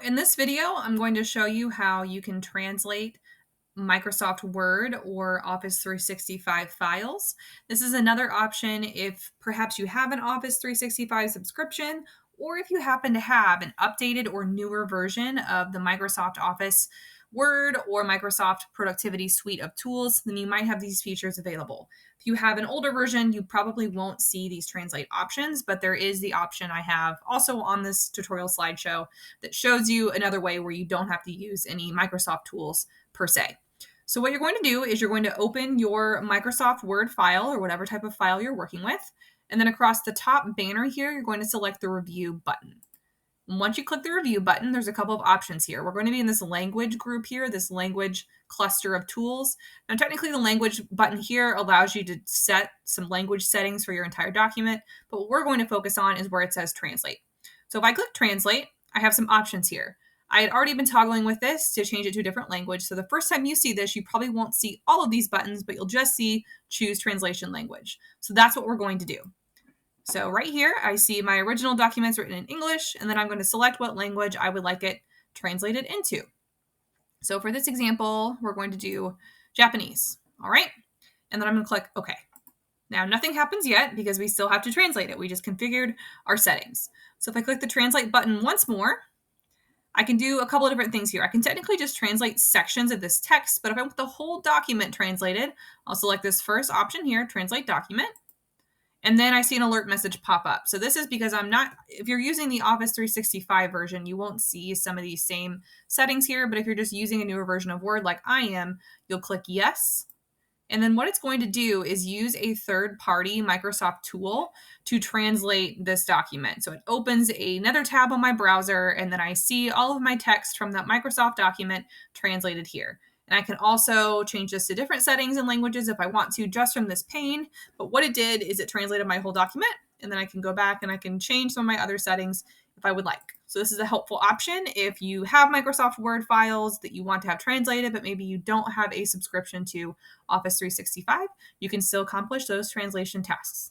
in this video, I'm going to show you how you can translate Microsoft Word or Office 365 files. This is another option if perhaps you have an Office 365 subscription or if you happen to have an updated or newer version of the Microsoft Office Word or Microsoft Productivity Suite of tools, then you might have these features available. If you have an older version, you probably won't see these translate options, but there is the option I have also on this tutorial slideshow that shows you another way where you don't have to use any Microsoft tools per se. So what you're going to do is you're going to open your Microsoft Word file or whatever type of file you're working with. And then across the top banner here, you're going to select the review button. And once you click the review button, there's a couple of options here. We're going to be in this language group here, this language cluster of tools. Now, technically the language button here allows you to set some language settings for your entire document, but what we're going to focus on is where it says translate. So if I click translate, I have some options here. I had already been toggling with this to change it to a different language. So the first time you see this, you probably won't see all of these buttons, but you'll just see choose translation language. So that's what we're going to do. So right here, I see my original documents written in English, and then I'm going to select what language I would like it translated into. So for this example, we're going to do Japanese. All right. And then I'm going to click OK. Now, nothing happens yet because we still have to translate it. We just configured our settings. So if I click the translate button once more, I can do a couple of different things here. I can technically just translate sections of this text, but if I want the whole document translated, I'll select this first option here, translate document. And then I see an alert message pop up. So this is because if you're using the Office 365 version, you won't see some of these same settings here. But if you're just using a newer version of Word like I am, you'll click yes. And then what it's going to do is use a third-party Microsoft tool to translate this document. So it opens another tab on my browser, and then I see all of my text from that Microsoft document translated here. And I can also change this to different settings and languages if I want to just from this pane. But what it did is it translated my whole document, and then I can go back and I can change some of my other settings if I would like. So this is a helpful option if you have Microsoft Word files that you want to have translated, but maybe you don't have a subscription to Office 365. You can still accomplish those translation tasks.